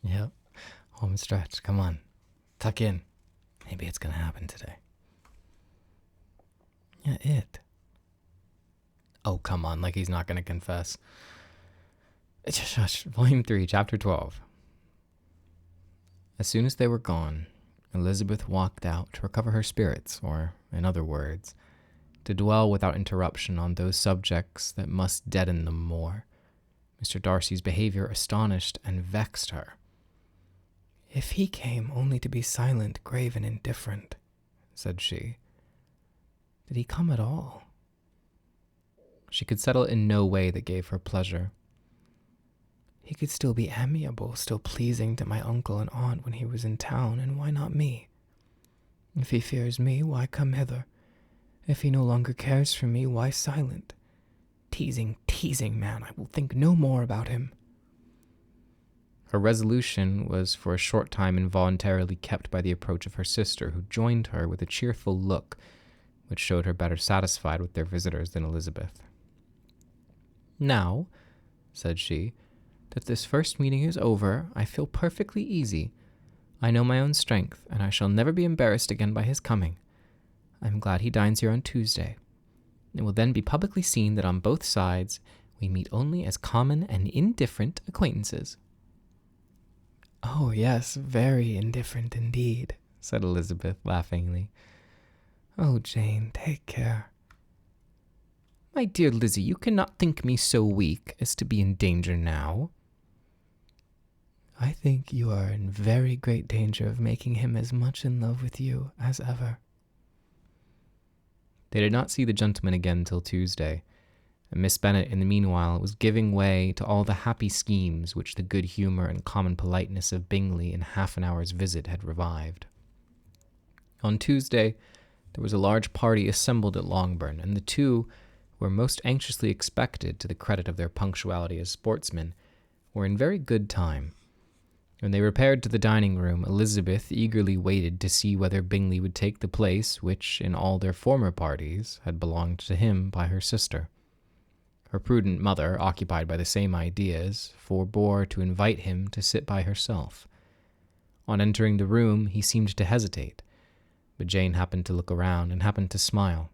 Yep. Home stretch. Come on. Tuck in. Maybe it's gonna happen today. Yeah, it. Oh, come on, like he's not gonna confess. Shush. Volume 3, Chapter 12. As soon as they were gone, Elizabeth walked out to recover her spirits, or, in other words, to dwell without interruption on those subjects that must deaden them more. Mr. Darcy's behavior astonished and vexed her. "If he came only to be silent, grave, and indifferent," said she, "did he come at all?" She could settle in no way that gave her pleasure. "He could still be amiable, still pleasing to my uncle and aunt when he was in town, and why not me? If he fears me, why come hither? If he no longer cares for me, why silent? Teasing man, I will think no more about him." Her resolution was for a short time involuntarily kept by the approach of her sister, who joined her with a cheerful look, which showed her better satisfied with their visitors than Elizabeth. "Now," said she, "that this first meeting is over, I feel perfectly easy. I know my own strength, and I shall never be embarrassed again by his coming. I am glad he dines here on Tuesday. It will then be publicly seen that on both sides we meet only as common and indifferent acquaintances." "Oh, yes, very indifferent indeed," said Elizabeth laughingly. "Oh, Jane, take care." "My dear Lizzie, you cannot think me so weak as to be in danger now." "I think you are in very great danger of making him as much in love with you as ever." They did not see the gentleman again till Tuesday, and Miss Bennet in the meanwhile was giving way to all the happy schemes which the good humour and common politeness of Bingley in half an hour's visit had revived. On Tuesday there was a large party assembled at Longbourn, and the two, who were most anxiously expected to the credit of their punctuality as sportsmen, were in very good time. When they repaired to the dining-room, Elizabeth eagerly waited to see whether Bingley would take the place which, in all their former parties, had belonged to him by her sister. Her prudent mother, occupied by the same ideas, forbore to invite him to sit by herself. On entering the room, he seemed to hesitate, but Jane happened to look around and happened to smile.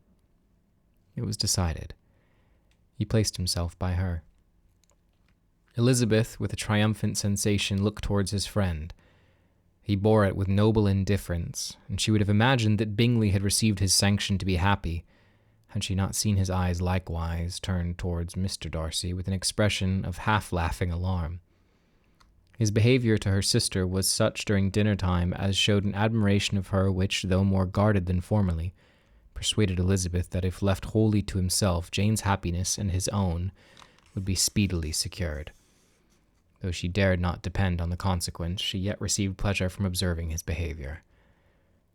It was decided. He placed himself by her. Elizabeth, with a triumphant sensation, looked towards his friend. He bore it with noble indifference, and she would have imagined that Bingley had received his sanction to be happy, had she not seen his eyes likewise turned towards Mr. Darcy with an expression of half-laughing alarm. His behaviour to her sister was such during dinner-time as showed an admiration of her which, though more guarded than formerly, persuaded Elizabeth that if left wholly to himself, Jane's happiness and his own would be speedily secured. Though she dared not depend on the consequence, she yet received pleasure from observing his behaviour.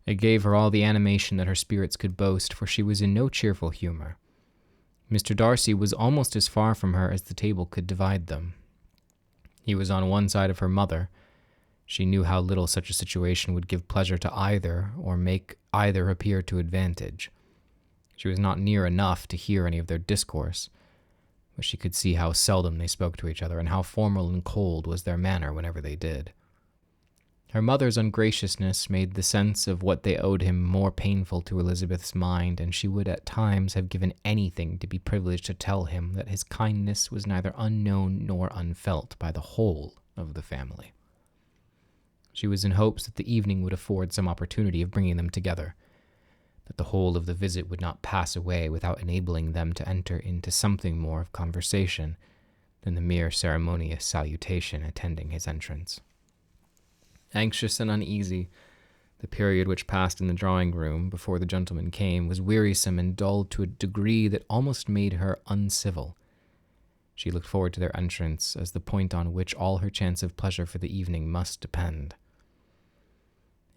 It gave her all the animation that her spirits could boast, for she was in no cheerful humour. Mr. Darcy was almost as far from her as the table could divide them. He was on one side of her mother. She knew how little such a situation would give pleasure to either, or make either appear to advantage. She was not near enough to hear any of their discourse, but she could see how seldom they spoke to each other, and how formal and cold was their manner whenever they did. Her mother's ungraciousness made the sense of what they owed him more painful to Elizabeth's mind, and she would at times have given anything to be privileged to tell him that his kindness was neither unknown nor unfelt by the whole of the family. She was in hopes that the evening would afford some opportunity of bringing them together, that the whole of the visit would not pass away without enabling them to enter into something more of conversation than the mere ceremonious salutation attending his entrance. Anxious and uneasy, the period which passed in the drawing-room before the gentleman came was wearisome and dull to a degree that almost made her uncivil. She looked forward to their entrance as the point on which all her chance of pleasure for the evening must depend.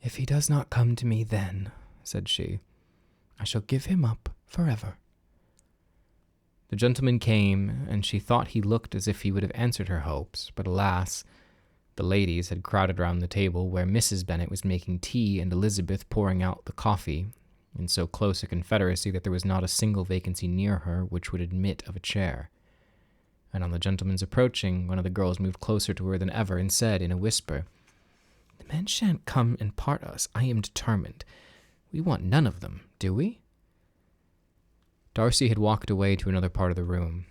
"If he does not come to me then," said she, "I shall give him up forever." The gentleman came, and she thought he looked as if he would have answered her hopes, but alas, the ladies had crowded round the table where Mrs. Bennet was making tea and Elizabeth pouring out the coffee, in so close a confederacy that there was not a single vacancy near her which would admit of a chair. and on the gentleman's approaching, one of the girls moved closer to her than ever and said in a whisper, "The men shan't come and part us, I am determined. We want none of them, do we?" Darcy had walked away to another part of the room.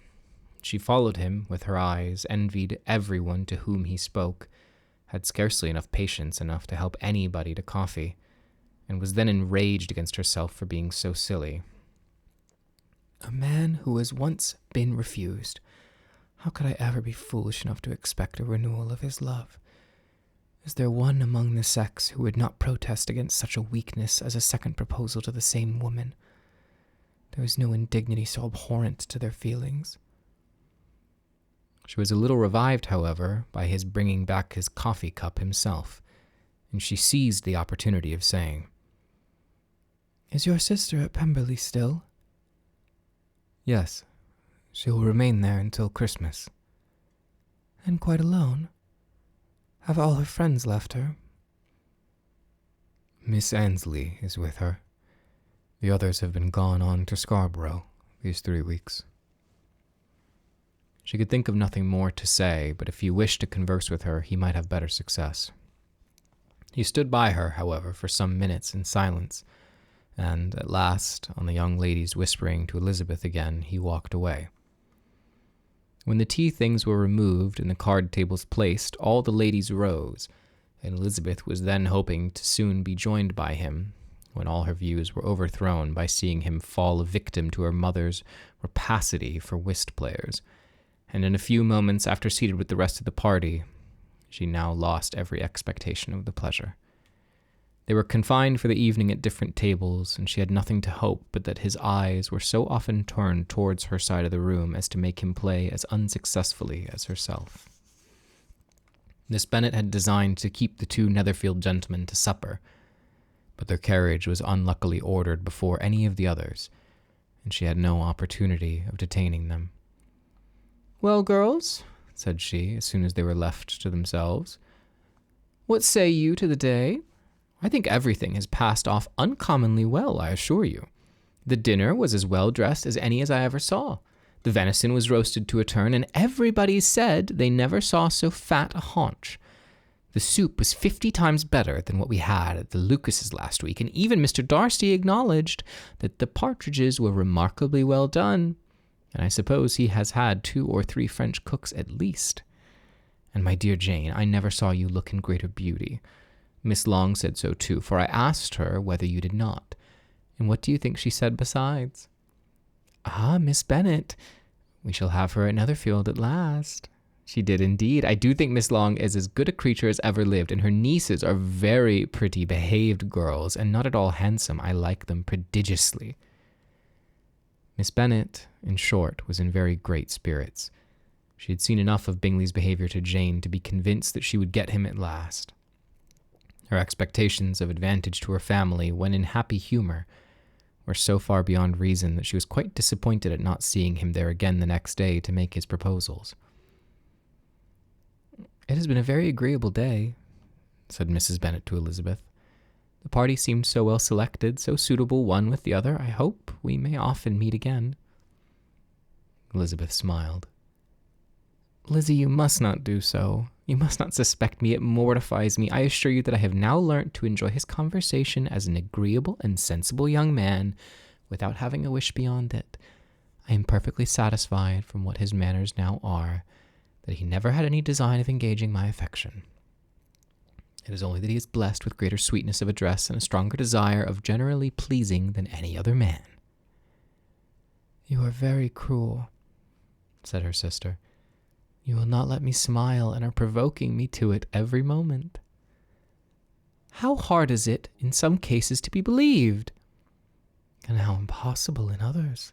She followed him with her eyes, envied everyone to whom he spoke, had scarcely enough patience enough to help anybody to coffee, and was then enraged against herself for being so silly. A man who has once been refused. How could I ever be foolish enough to expect a renewal of his love? Is there one among the sex who would not protest against such a weakness as a second proposal to the same woman? There is no indignity so abhorrent to their feelings. She was a little revived, however, by his bringing back his coffee cup himself, and she seized the opportunity of saying, "Is your sister at Pemberley still?" "Yes, she will remain there until Christmas." "And quite alone? Have all her friends left her?" "Miss Annesley is with her. The others have been gone on to Scarborough these 3 weeks." She could think of nothing more to say, but if he wished to converse with her, he might have better success. He stood by her, however, for some minutes in silence, and at last, on the young lady's whispering to Elizabeth again, he walked away. When the tea things were removed and the card tables placed, all the ladies rose, and Elizabeth was then hoping to soon be joined by him, when all her views were overthrown by seeing him fall a victim to her mother's rapacity for whist players, and in a few moments after seated with the rest of the party, she now lost every expectation of the pleasure. They were confined for the evening at different tables, and she had nothing to hope but that his eyes were so often turned towards her side of the room as to make him play as unsuccessfully as herself. Miss Bennet had designed to keep the 2 Netherfield gentlemen to supper, but their carriage was unluckily ordered before any of the others, and she had no opportunity of detaining them. "Well, girls," said she, as soon as they were left to themselves, "what say you to the day? I think everything has passed off uncommonly well, I assure you. The dinner was as well dressed as any as I ever saw. The venison was roasted to a turn, and everybody said they never saw so fat a haunch. The soup was 50 times better than what we had at the Lucases last week, and even Mr. Darcy acknowledged that the partridges were remarkably well done, and I suppose he has had 2 or 3 French cooks at least. And my dear Jane, I never saw you look in greater beauty. Miss Long said so too, for I asked her whether you did not. And what do you think she said besides? Ah, Miss Bennet, we shall have her at Netherfield at last. She did indeed. I do think Miss Long is as good a creature as ever lived, and her nieces are very pretty behaved girls, and not at all handsome. I like them prodigiously. Miss Bennet, in short, was in very great spirits. She had seen enough of Bingley's behavior to Jane to be convinced that she would get him at last. Her expectations of advantage to her family, when in happy humor, were so far beyond reason that she was quite disappointed at not seeing him there again the next day to make his proposals. "It has been a very agreeable day," said Mrs. Bennet to Elizabeth. "The party seemed so well selected, so suitable one with the other. I hope we may often meet again." Elizabeth smiled. "Lizzie, you must not do so. You must not suspect me. It mortifies me. I assure you that I have now learnt to enjoy his conversation as an agreeable and sensible young man, without having a wish beyond it. I am perfectly satisfied, from what his manners now are, that he never had any design of engaging my affection. It is only that he is blessed with greater sweetness of address and a stronger desire of generally pleasing than any other man." "You are very cruel," said her sister. "You will not let me smile, and are provoking me to it every moment." "How hard is it, in some cases, to be believed?" "And how impossible in others."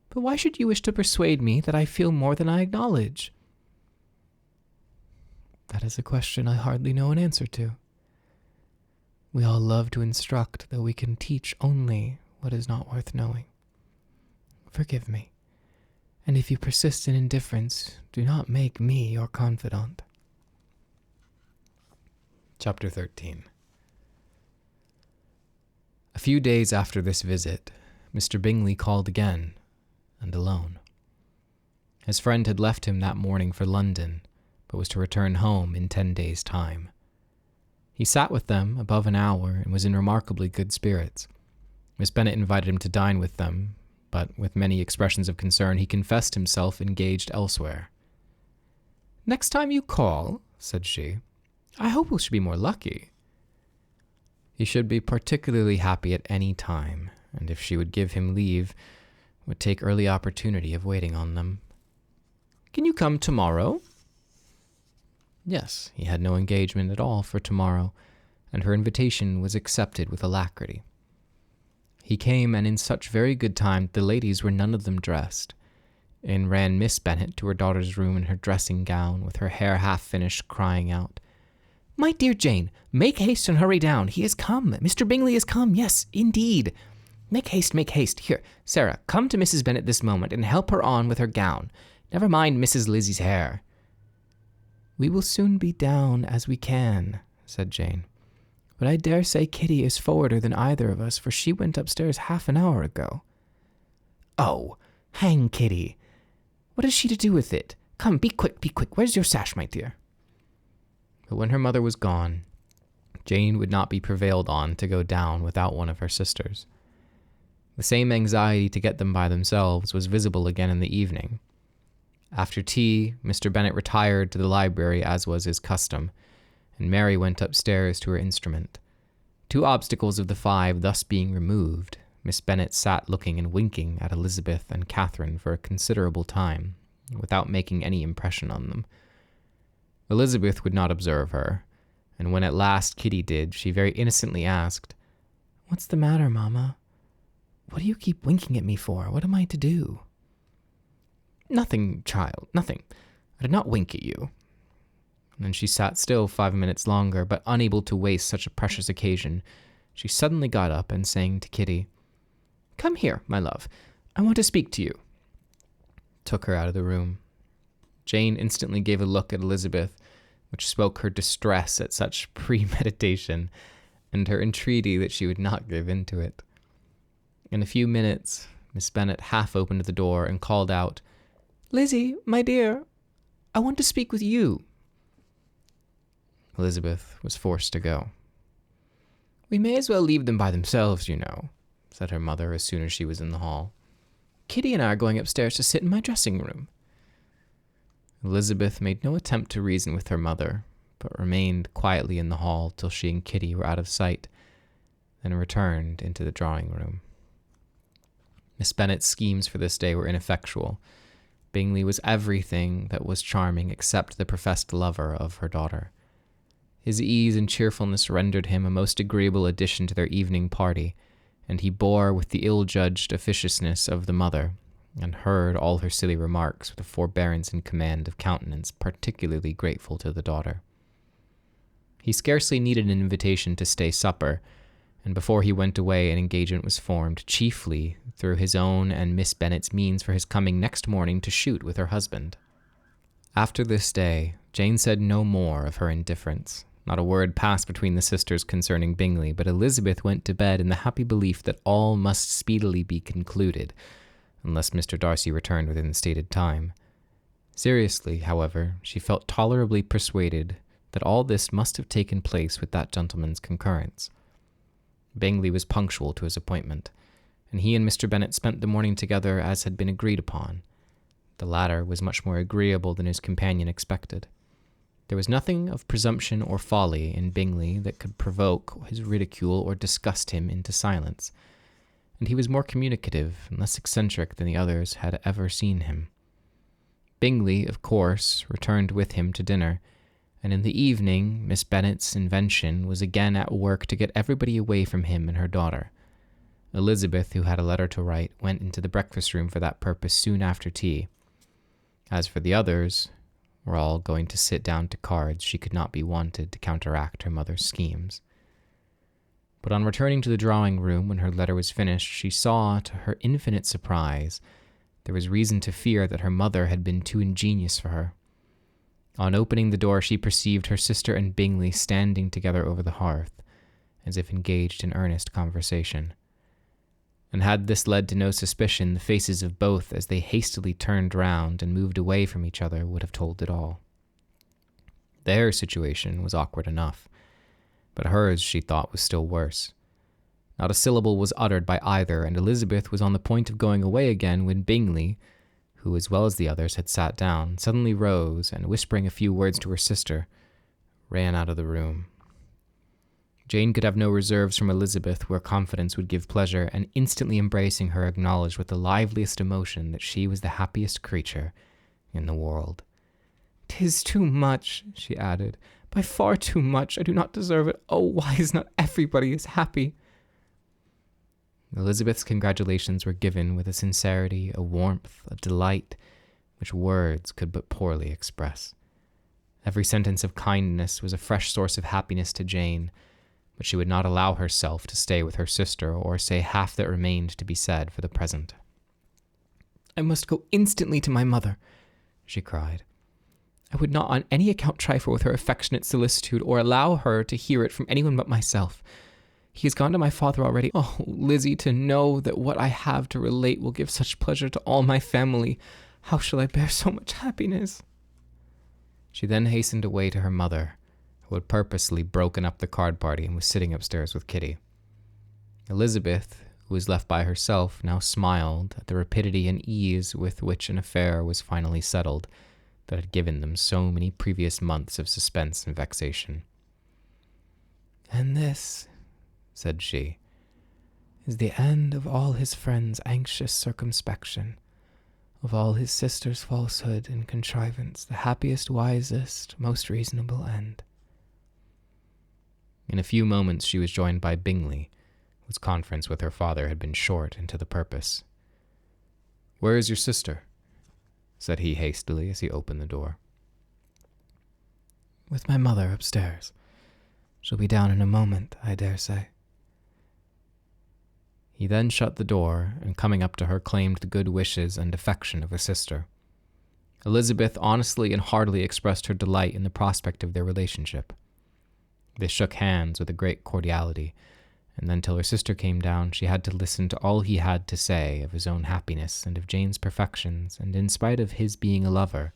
"But why should you wish to persuade me that I feel more than I acknowledge?" "That is a question I hardly know an answer to. We all love to instruct, though we can teach only what is not worth knowing. Forgive me, and if you persist in indifference, do not make me your confidant." Chapter 13. A few days after this visit, Mr. Bingley called again, and alone. His friend had left him that morning for London, but was to return home in 10 days' time. He sat with them above an hour and was in remarkably good spirits. Miss Bennet invited him to dine with them, but with many expressions of concern, he confessed himself engaged elsewhere. "Next time you call," said she, "I hope we shall be more lucky." He should be particularly happy at any time, and if she would give him leave, would take early opportunity of waiting on them. "Can you come tomorrow?" Yes, he had no engagement at all for tomorrow, and her invitation was accepted with alacrity. He came, and in such very good time that the ladies were none of them dressed. In ran Miss Bennet to her daughter's room in her dressing gown, with her hair half finished, crying out, "My dear Jane, make haste and hurry down. He has come. Mr. Bingley has come. Yes, indeed. Make haste, make haste. Here, Sarah, come to Mrs. Bennet this moment and help her on with her gown. Never mind Mrs. Lizzie's hair." "We will soon be down as we can," said Jane. "But I dare say Kitty is forwarder than either of us, for she went upstairs half an hour ago." "Oh, hang Kitty. What has she to do with it? Come, be quick, be quick. Where's your sash, my dear?" But when her mother was gone, Jane would not be prevailed on to go down without one of her sisters. The same anxiety to get them by themselves was visible again in the evening. After tea, Mr. Bennet retired to the library as was his custom, and Mary went upstairs to her instrument. 2 obstacles of the 5 thus being removed, Miss Bennet sat looking and winking at Elizabeth and Catherine for a considerable time, without making any impression on them. Elizabeth would not observe her, and when at last Kitty did, she very innocently asked, "What's the matter, Mamma? What do you keep winking at me for? What am I to do?" "Nothing, child, nothing. I did not wink at you." And she sat still 5 minutes longer, but unable to waste such a precious occasion, she suddenly got up and saying to Kitty, "Come here, my love. I want to speak to you," took her out of the room. Jane instantly gave a look at Elizabeth, which spoke her distress at such premeditation, and her entreaty that she would not give in to it. In a few minutes, Miss Bennet half opened the door and called out, "Lizzie, my dear, I want to speak with you." Elizabeth was forced to go. "We may as well leave them by themselves, you know," said her mother as soon as she was in the hall. "Kitty and I are going upstairs to sit in my dressing room." Elizabeth made no attempt to reason with her mother, but remained quietly in the hall till she and Kitty were out of sight, then returned into the drawing room. Miss Bennet's schemes for this day were ineffectual. Bingley was everything that was charming except the professed lover of her daughter. His ease and cheerfulness rendered him a most agreeable addition to their evening party, and he bore with the ill-judged officiousness of the mother, and heard all her silly remarks with a forbearance and command of countenance particularly grateful to the daughter. He scarcely needed an invitation to stay supper, and before he went away an engagement was formed, chiefly through his own and Miss Bennet's means, for his coming next morning to shoot with her husband. After this day, Jane said no more of her indifference. Not a word passed between the sisters concerning Bingley, but Elizabeth went to bed in the happy belief that all must speedily be concluded, unless Mr. Darcy returned within the stated time. Seriously, however, she felt tolerably persuaded that all this must have taken place with that gentleman's concurrence. Bingley was punctual to his appointment, and he and Mr. Bennet spent the morning together as had been agreed upon. The latter was much more agreeable than his companion expected. There was nothing of presumption or folly in Bingley that could provoke his ridicule or disgust him into silence, and he was more communicative and less eccentric than the others had ever seen him. Bingley, of course, returned with him to dinner, and in the evening Miss Bennet's invention was again at work to get everybody away from him and her daughter. Elizabeth, who had a letter to write, went into the breakfast-room for that purpose soon after tea. As for the others, were all going to sit down to cards. She could not be wanted to counteract her mother's schemes. But on returning to the drawing-room when her letter was finished, she saw, to her infinite surprise, there was reason to fear that her mother had been too ingenious for her. On opening the door, she perceived her sister and Bingley standing together over the hearth, as if engaged in earnest conversation. And had this led to no suspicion, the faces of both as they hastily turned round and moved away from each other would have told it all. Their situation was awkward enough, but hers, she thought, was still worse. Not a syllable was uttered by either, and Elizabeth was on the point of going away again when Bingley, who as well as the others had sat down, suddenly rose and, whispering a few words to her sister, ran out of the room. Jane could have no reserves from Elizabeth where confidence would give pleasure, and instantly embracing her acknowledged with the liveliest emotion that she was the happiest creature in the world. "'Tis too much," she added, "by far too much. I do not deserve it. Oh, why is not everybody as happy?" Elizabeth's congratulations were given with a sincerity, a warmth, a delight, which words could but poorly express. Every sentence of kindness was a fresh source of happiness to Jane, but she would not allow herself to stay with her sister or say half that remained to be said for the present. "I must go instantly to my mother," she cried. "I would not on any account trifle with her affectionate solicitude or allow her to hear it from anyone but myself. He has gone to my father already. Oh, Lizzie, to know that what I have to relate will give such pleasure to all my family. How shall I bear so much happiness?" She then hastened away to her mother, who had purposely broken up the card party and was sitting upstairs with Kitty. Elizabeth, who was left by herself, now smiled at the rapidity and ease with which an affair was finally settled that had given them so many previous months of suspense and vexation. "And this," said she, "is the end of all his friends' anxious circumspection, of all his sister's falsehood and contrivance, the happiest, wisest, most reasonable end." In a few moments she was joined by Bingley, whose conference with her father had been short and to the purpose. "Where is your sister?" said he hastily as he opened the door. "With my mother upstairs. She'll be down in a moment, I dare say." He then shut the door, and coming up to her claimed the good wishes and affection of a sister. Elizabeth honestly and heartily expressed her delight in the prospect of their relationship. They shook hands with a great cordiality, and then till her sister came down, she had to listen to all he had to say of his own happiness and of Jane's perfections, and in spite of his being a lover,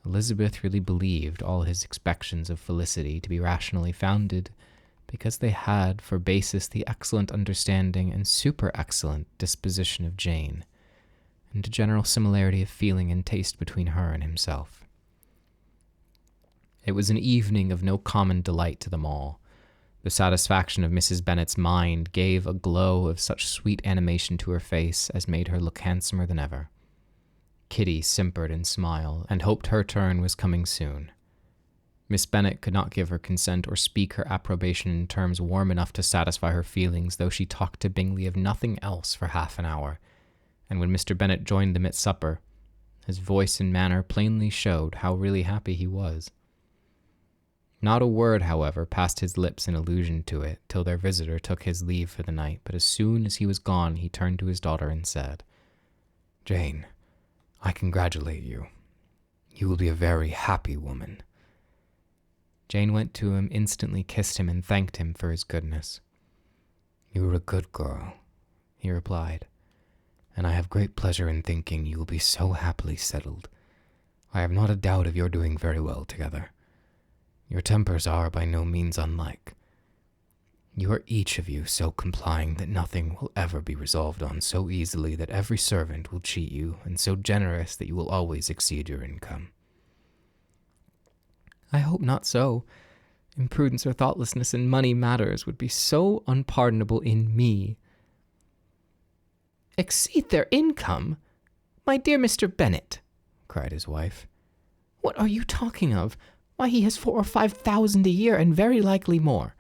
Elizabeth really believed all his expectations of felicity to be rationally founded, because they had for basis the excellent understanding and super-excellent disposition of Jane, and a general similarity of feeling and taste between her and himself. It was an evening of no common delight to them all. The satisfaction of Mrs. Bennet's mind gave a glow of such sweet animation to her face as made her look handsomer than ever. Kitty simpered and smiled, and hoped her turn was coming soon. Miss Bennet could not give her consent or speak her approbation in terms warm enough to satisfy her feelings, though she talked to Bingley of nothing else for half an hour, and when Mr. Bennet joined them at supper, his voice and manner plainly showed how really happy he was. Not a word, however, passed his lips in allusion to it till their visitor took his leave for the night, but as soon as he was gone he turned to his daughter and said, "Jane, I congratulate you. You will be a very happy woman." Jane went to him, instantly kissed him, and thanked him for his goodness. "You are a good girl," he replied, "and I have great pleasure in thinking you will be so happily settled. I have not a doubt of your doing very well together. Your tempers are by no means unlike. You are each of you so complying that nothing will ever be resolved on so easily that every servant will cheat you, and so generous that you will always exceed your income." "I hope not so. Imprudence or thoughtlessness in money matters would be so unpardonable in me." "Exceed their income? My dear Mr. Bennet," cried his wife. "What are you talking of? Why, he has 4,000 or 5,000 a year, and very likely more."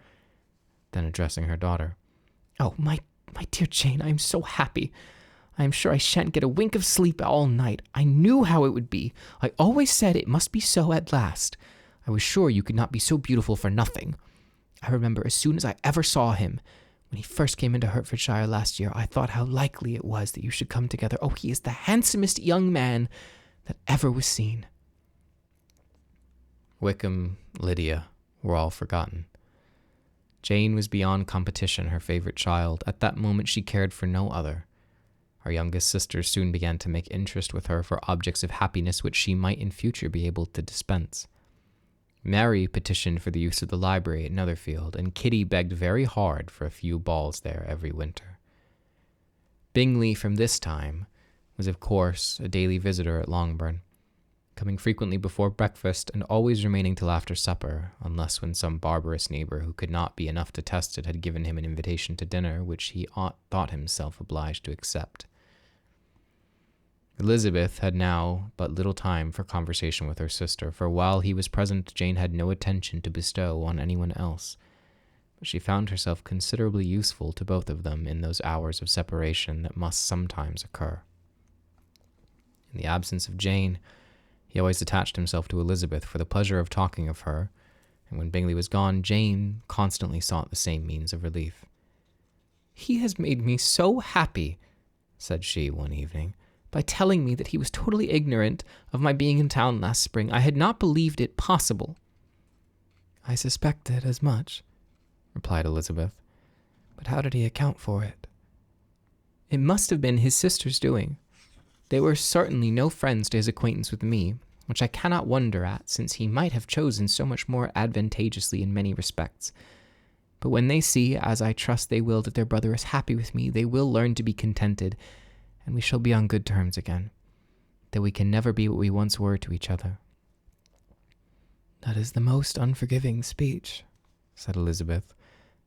Then addressing her daughter, "Oh, my dear Jane, I am so happy. I am sure I shan't get a wink of sleep all night. I knew how it would be. I always said it must be so at last. I was sure you could not be so beautiful for nothing. I remember as soon as I ever saw him, when he first came into Hertfordshire last year, I thought how likely it was that you should come together. Oh, he is the handsomest young man that ever was seen." Wickham, Lydia, were all forgotten. Jane was beyond competition her favorite child. At that moment she cared for no other. Her youngest sister soon began to make interest with her for objects of happiness which she might in future be able to dispense. Mary petitioned for the use of the library at Netherfield, and Kitty begged very hard for a few balls there every winter. Bingley, from this time, was of course a daily visitor at Longbourn, coming frequently before breakfast and always remaining till after supper, unless when some barbarous neighbour who could not be enough to test it had given him an invitation to dinner which he thought himself obliged to accept. Elizabeth had now but little time for conversation with her sister, for while he was present, Jane had no attention to bestow on anyone else. But she found herself considerably useful to both of them in those hours of separation that must sometimes occur. In the absence of Jane, he always attached himself to Elizabeth for the pleasure of talking of her, and when Bingley was gone, Jane constantly sought the same means of relief. "He has made me so happy," said she one evening, "by telling me that he was totally ignorant of my being in town last spring. I had not believed it possible." "I suspected as much," replied Elizabeth. "But how did he account for it?" "It must have been his sister's doing. They were certainly no friends to his acquaintance with me, which I cannot wonder at, since he might have chosen so much more advantageously in many respects. But when they see, as I trust they will, that their brother is happy with me, they will learn to be contented, and we shall be on good terms again, though we can never be what we once were to each other." "That is the most unforgiving speech," said Elizabeth,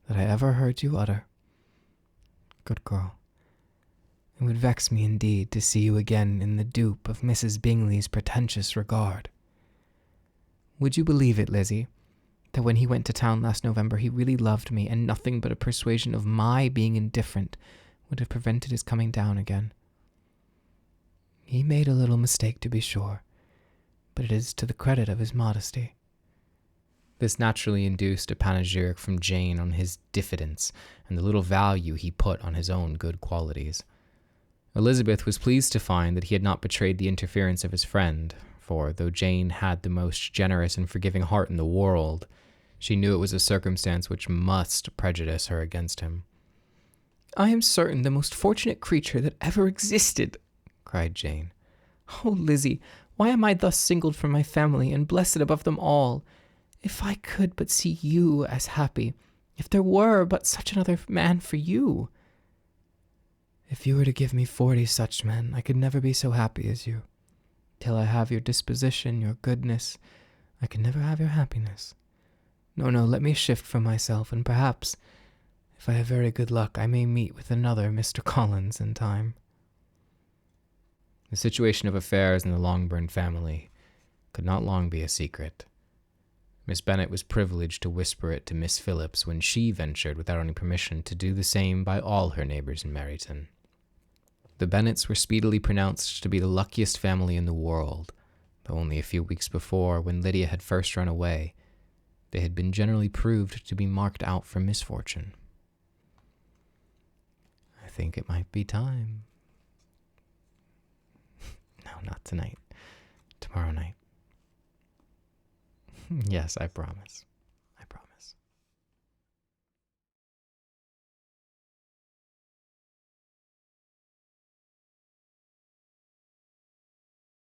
"that I ever heard you utter. Good girl. It would vex me indeed to see you again in the dupe of Mrs. Bingley's pretentious regard. Would you believe it, Lizzie, that when he went to town last November he really loved me, and nothing but a persuasion of my being indifferent would have prevented his coming down again? He made a little mistake, to be sure, but it is to the credit of his modesty." This naturally induced a panegyric from Jane on his diffidence and the little value he put on his own good qualities. Elizabeth was pleased to find that he had not betrayed the interference of his friend, for though Jane had the most generous and forgiving heart in the world, she knew it was a circumstance which must prejudice her against him. "I am certain the most fortunate creature that ever existed," cried Jane. "Oh, Lizzie, why am I thus singled from my family and blessed above them all? If I could but see you as happy, if there were but such another man for you." "If you were to give me 40 such men, I could never be so happy as you. Till I have your disposition, your goodness, I can never have your happiness. No, let me shift from myself, and perhaps, if I have very good luck, I may meet with another Mr. Collins in time." The situation of affairs in the Longbourn family could not long be a secret. Miss Bennet was privileged to whisper it to Miss Phillips when she ventured, without any permission, to do the same by all her neighbours in Meryton. The Bennets were speedily pronounced to be the luckiest family in the world, though only a few weeks before, when Lydia had first run away, they had been generally proved to be marked out for misfortune. I think it might be time. No, not tonight. Tomorrow night. Yes, I promise.